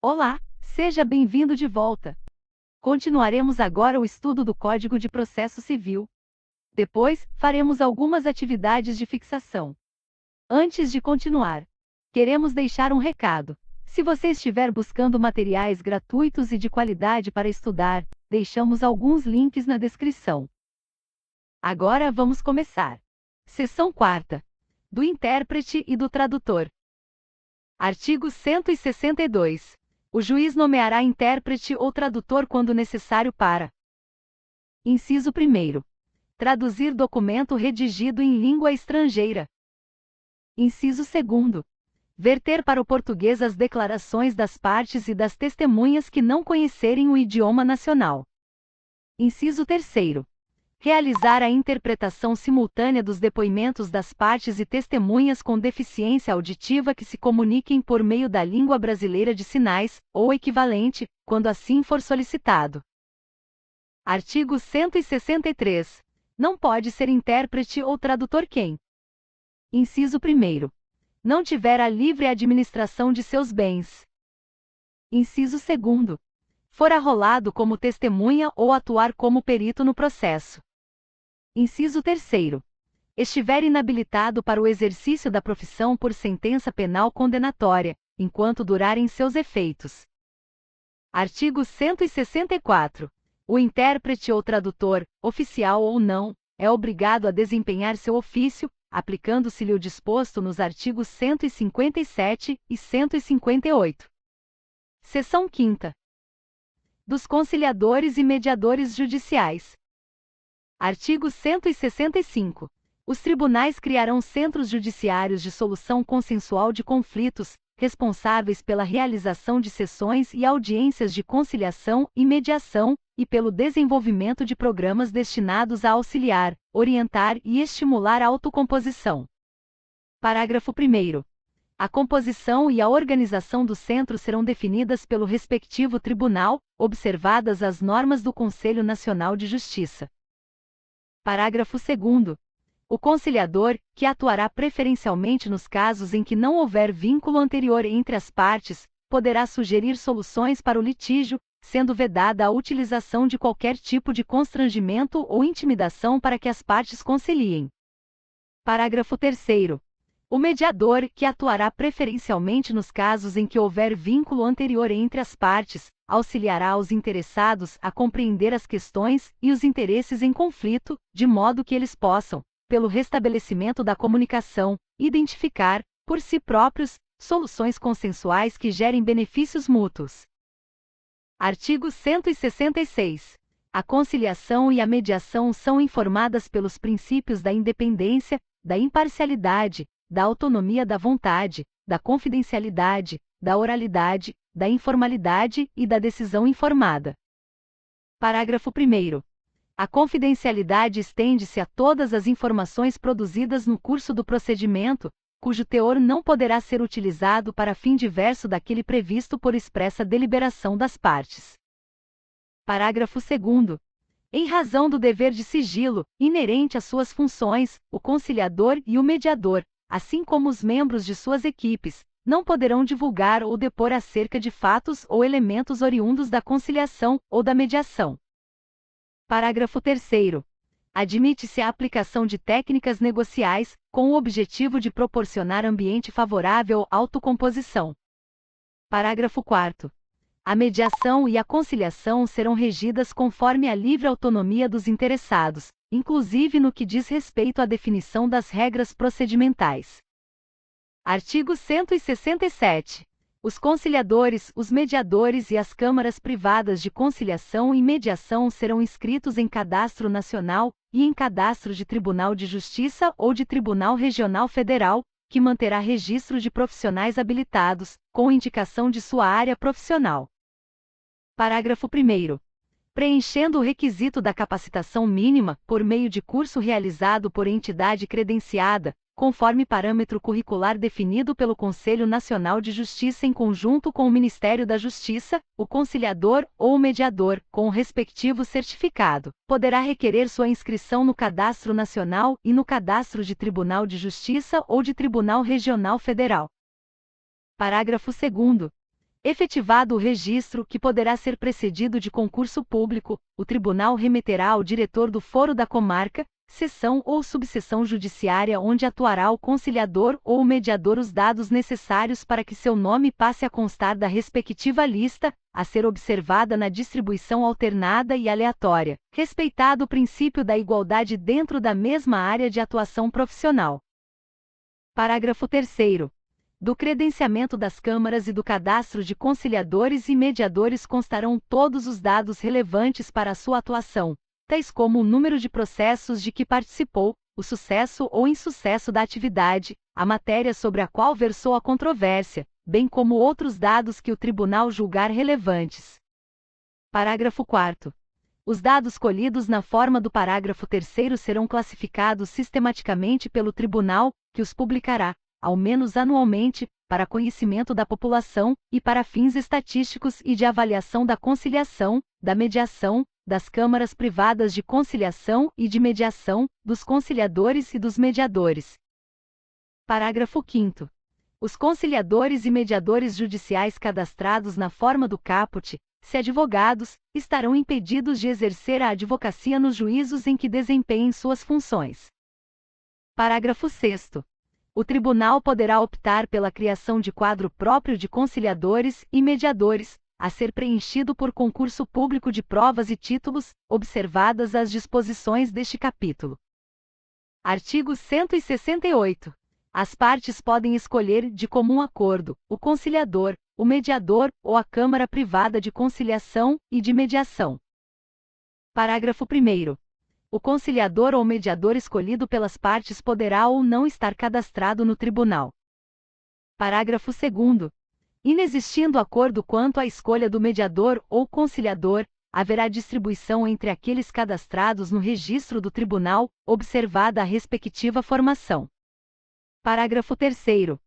Olá, seja bem-vindo de volta. Continuaremos agora o estudo do Código de Processo Civil. Depois, faremos algumas atividades de fixação. Antes de continuar, queremos deixar um recado. Se você estiver buscando materiais gratuitos e de qualidade para estudar, deixamos alguns links na descrição. Agora vamos começar. Seção 4. Do intérprete e do tradutor. Artigo 162. O juiz nomeará intérprete ou tradutor quando necessário para: inciso 1º. Traduzir documento redigido em língua estrangeira. Inciso 2º. Verter para o português as declarações das partes e das testemunhas que não conhecerem o idioma nacional. Inciso 3º. Realizar a interpretação simultânea dos depoimentos das partes e testemunhas com deficiência auditiva que se comuniquem por meio da língua brasileira de sinais, ou equivalente, quando assim for solicitado. Artigo 163. Não pode ser intérprete ou tradutor quem: inciso 1º. Não tiver a livre administração de seus bens. Inciso 2º. For arrolado como testemunha ou atuar como perito no processo. Inciso 3º. Estiver inabilitado para o exercício da profissão por sentença penal condenatória, enquanto durarem seus efeitos. Artigo 164. O intérprete ou tradutor, oficial ou não, é obrigado a desempenhar seu ofício, aplicando-se-lhe o disposto nos artigos 157 e 158. Seção 5ª. Dos conciliadores e mediadores judiciais. Artigo 165. Os tribunais criarão centros judiciários de solução consensual de conflitos, responsáveis pela realização de sessões e audiências de conciliação e mediação, e pelo desenvolvimento de programas destinados a auxiliar, orientar e estimular a autocomposição. Parágrafo 1º. A composição e a organização do centro serão definidas pelo respectivo tribunal, observadas as normas do Conselho Nacional de Justiça. Parágrafo 2º. O conciliador, que atuará preferencialmente nos casos em que não houver vínculo anterior entre as partes, poderá sugerir soluções para o litígio, sendo vedada a utilização de qualquer tipo de constrangimento ou intimidação para que as partes conciliem. Parágrafo 3º. O mediador, que atuará preferencialmente nos casos em que houver vínculo anterior entre as partes, auxiliará os interessados a compreender as questões e os interesses em conflito, de modo que eles possam, pelo restabelecimento da comunicação, identificar, por si próprios, soluções consensuais que gerem benefícios mútuos. Artigo 166. A conciliação e a mediação são informadas pelos princípios da independência, da imparcialidade, da autonomia da vontade, da confidencialidade, da oralidade, da informalidade e da decisão informada. Parágrafo 1º. A confidencialidade estende-se a todas as informações produzidas no curso do procedimento, cujo teor não poderá ser utilizado para fim diverso daquele previsto por expressa deliberação das partes. Parágrafo 2º. Em razão do dever de sigilo, inerente às suas funções, o conciliador e o mediador, assim como os membros de suas equipes, não poderão divulgar ou depor acerca de fatos ou elementos oriundos da conciliação ou da mediação. Parágrafo 3º. Admite-se a aplicação de técnicas negociais, com o objetivo de proporcionar ambiente favorável à autocomposição. Parágrafo 4º. A mediação e a conciliação serão regidas conforme a livre autonomia dos interessados, inclusive no que diz respeito à definição das regras procedimentais. Artigo 167. Os conciliadores, os mediadores e as câmaras privadas de conciliação e mediação serão inscritos em Cadastro Nacional e em Cadastro de Tribunal de Justiça ou de Tribunal Regional Federal, que manterá registro de profissionais habilitados, com indicação de sua área profissional. Parágrafo 1º. Preenchendo o requisito da capacitação mínima, por meio de curso realizado por entidade credenciada, conforme parâmetro curricular definido pelo Conselho Nacional de Justiça em conjunto com o Ministério da Justiça, o conciliador ou o mediador, com o respectivo certificado, poderá requerer sua inscrição no Cadastro Nacional e no Cadastro de Tribunal de Justiça ou de Tribunal Regional Federal. Parágrafo 2º. Efetivado o registro, que poderá ser precedido de concurso público, o tribunal remeterá ao diretor do foro da comarca, seção ou subseção judiciária onde atuará o conciliador ou o mediador os dados necessários para que seu nome passe a constar da respectiva lista, a ser observada na distribuição alternada e aleatória, respeitado o princípio da igualdade dentro da mesma área de atuação profissional. Parágrafo 3º. Do credenciamento das câmaras e do cadastro de conciliadores e mediadores constarão todos os dados relevantes para a sua atuação, tais como o número de processos de que participou, o sucesso ou insucesso da atividade, a matéria sobre a qual versou a controvérsia, bem como outros dados que o tribunal julgar relevantes. Parágrafo 4º. Os dados colhidos na forma do parágrafo 3º serão classificados sistematicamente pelo tribunal, que os publicará, ao menos anualmente, para conhecimento da população, e para fins estatísticos e de avaliação da conciliação, da mediação, das câmaras privadas de conciliação e de mediação, dos conciliadores e dos mediadores. Parágrafo 5º. Os conciliadores e mediadores judiciais cadastrados na forma do caput, se advogados, estarão impedidos de exercer a advocacia nos juízos em que desempenhem suas funções. Parágrafo 6º. O tribunal poderá optar pela criação de quadro próprio de conciliadores e mediadores, a ser preenchido por concurso público de provas e títulos, observadas as disposições deste capítulo. Artigo 168. As partes podem escolher, de comum acordo, o conciliador, o mediador ou a câmara privada de conciliação e de mediação. Parágrafo 1º. O conciliador ou mediador escolhido pelas partes poderá ou não estar cadastrado no tribunal. Parágrafo 2º. Inexistindo acordo quanto à escolha do mediador ou conciliador, haverá distribuição entre aqueles cadastrados no registro do tribunal, observada a respectiva formação. Parágrafo 3º.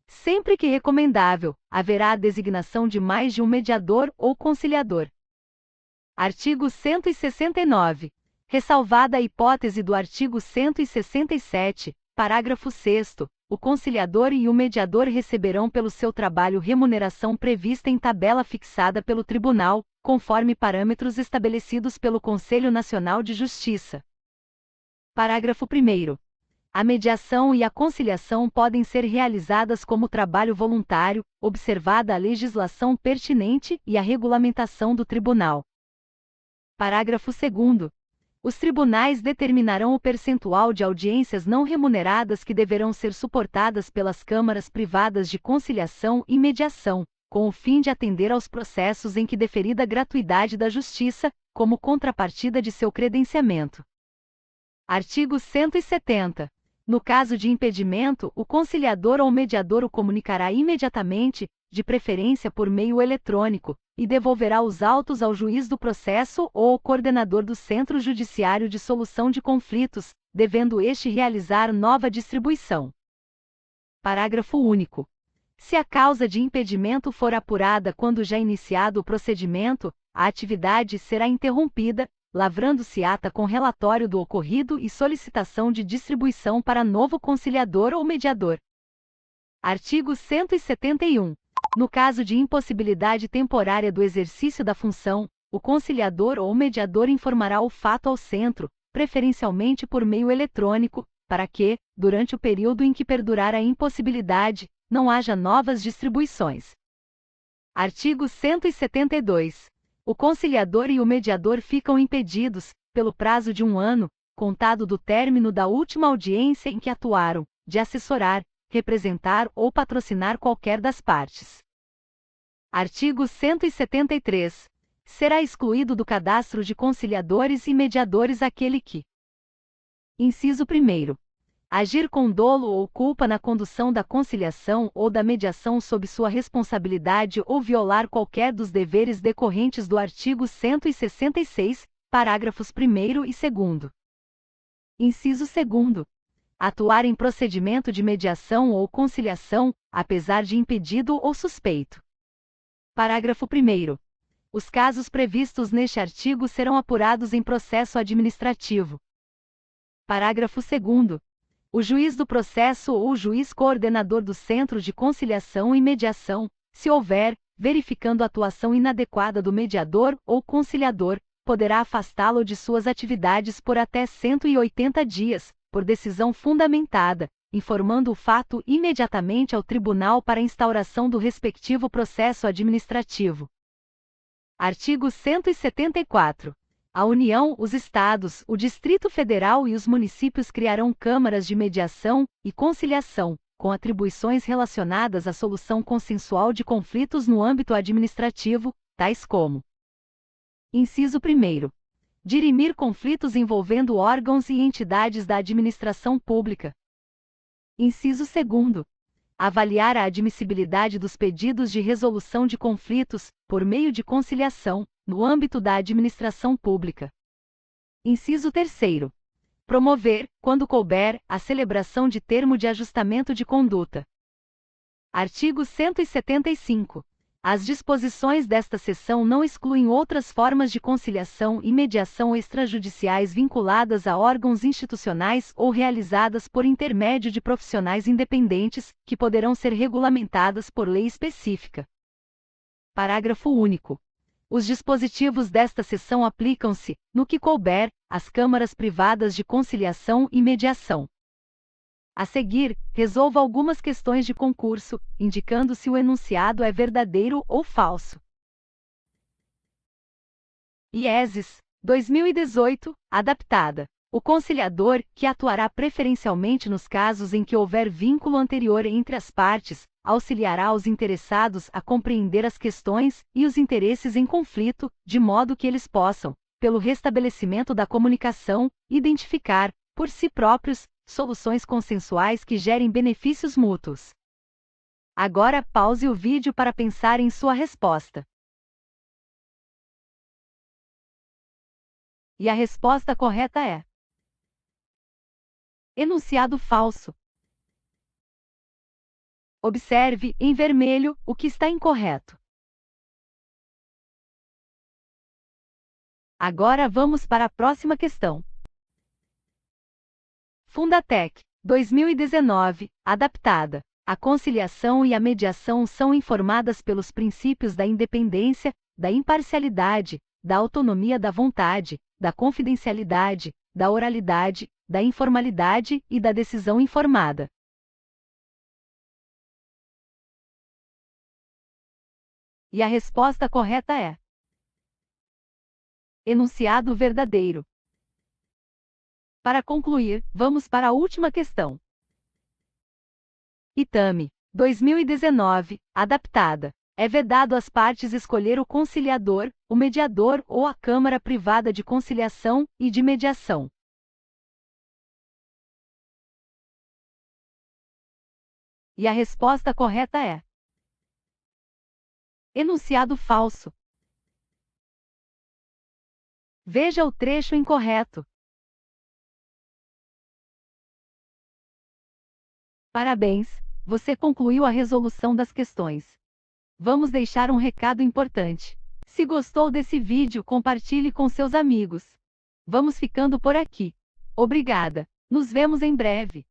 Sempre que recomendável, haverá a designação de mais de um mediador ou conciliador. Artigo 169. Ressalvada a hipótese do artigo 167, parágrafo 6º, o conciliador e o mediador receberão pelo seu trabalho remuneração prevista em tabela fixada pelo tribunal, conforme parâmetros estabelecidos pelo Conselho Nacional de Justiça. Parágrafo 1º. A mediação e a conciliação podem ser realizadas como trabalho voluntário, observada a legislação pertinente e a regulamentação do tribunal. Parágrafo 2º. Os tribunais determinarão o percentual de audiências não remuneradas que deverão ser suportadas pelas câmaras privadas de conciliação e mediação, com o fim de atender aos processos em que deferida gratuidade da justiça, como contrapartida de seu credenciamento. Artigo 170. No caso de impedimento, o conciliador ou mediador o comunicará imediatamente, de preferência por meio eletrônico, e devolverá os autos ao juiz do processo ou ao coordenador do Centro Judiciário de Solução de Conflitos, devendo este realizar nova distribuição. Parágrafo único. Se a causa de impedimento for apurada quando já iniciado o procedimento, a atividade será interrompida, lavrando-se ata com relatório do ocorrido e solicitação de distribuição para novo conciliador ou mediador. Artigo 171. No caso de impossibilidade temporária do exercício da função, o conciliador ou mediador informará o fato ao centro, preferencialmente por meio eletrônico, para que, durante o período em que perdurar a impossibilidade, não haja novas distribuições. Artigo 172. O conciliador e o mediador ficam impedidos, pelo prazo de 1 ano, contado do término da última audiência em que atuaram, de assessorar, representar ou patrocinar qualquer das partes. Artigo 173. Será excluído do cadastro de conciliadores e mediadores aquele que: Inciso 1º. Agir com dolo ou culpa na condução da conciliação ou da mediação sob sua responsabilidade ou violar qualquer dos deveres decorrentes do artigo 166, parágrafos 1º e 2º. Inciso 2º. Atuar em procedimento de mediação ou conciliação, apesar de impedido ou suspeito. Parágrafo 1º. Os casos previstos neste artigo serão apurados em processo administrativo. Parágrafo 2º. O juiz do processo ou o juiz coordenador do Centro de Conciliação e Mediação, se houver, verificando a atuação inadequada do mediador ou conciliador, poderá afastá-lo de suas atividades por até 180 dias, por decisão fundamentada, informando o fato imediatamente ao tribunal para instauração do respectivo processo administrativo. Artigo 174. A União, os Estados, o Distrito Federal e os municípios criarão câmaras de mediação e conciliação, com atribuições relacionadas à solução consensual de conflitos no âmbito administrativo, tais como: Inciso 1º. Dirimir conflitos envolvendo órgãos e entidades da administração pública. Inciso 2º. Avaliar a admissibilidade dos pedidos de resolução de conflitos, por meio de conciliação, no âmbito da administração pública. Inciso 3º. Promover, quando couber, a celebração de termo de ajustamento de conduta. Artigo 175. As disposições desta seção não excluem outras formas de conciliação e mediação extrajudiciais vinculadas a órgãos institucionais ou realizadas por intermédio de profissionais independentes, que poderão ser regulamentadas por lei específica. Parágrafo único. Os dispositivos desta seção aplicam-se, no que couber, às câmaras privadas de conciliação e mediação. A seguir, resolva algumas questões de concurso, indicando se o enunciado é verdadeiro ou falso. IESES 2018, adaptada. O conciliador, que atuará preferencialmente nos casos em que houver vínculo anterior entre as partes, auxiliará os interessados a compreender as questões e os interesses em conflito, de modo que eles possam, pelo restabelecimento da comunicação, identificar, por si próprios, soluções consensuais que gerem benefícios mútuos. Agora pause o vídeo para pensar em sua resposta. E a resposta correta é: enunciado falso. Observe, em vermelho, o que está incorreto. Agora vamos para a próxima questão. Fundatec 2019, adaptada. A conciliação e a mediação são informadas pelos princípios da independência, da imparcialidade, da autonomia da vontade, da confidencialidade, da oralidade, da informalidade e da decisão informada. E a resposta correta é: enunciado verdadeiro. Para concluir, vamos para a última questão. Itame 2019, adaptada. É vedado às partes escolher o conciliador, o mediador ou a câmara privada de conciliação e de mediação. E a resposta correta é: enunciado falso. Veja o trecho incorreto. Parabéns, você concluiu a resolução das questões. Vamos deixar um recado importante. Se gostou desse vídeo, compartilhe com seus amigos. Vamos ficando por aqui. Obrigada. Nos vemos em breve.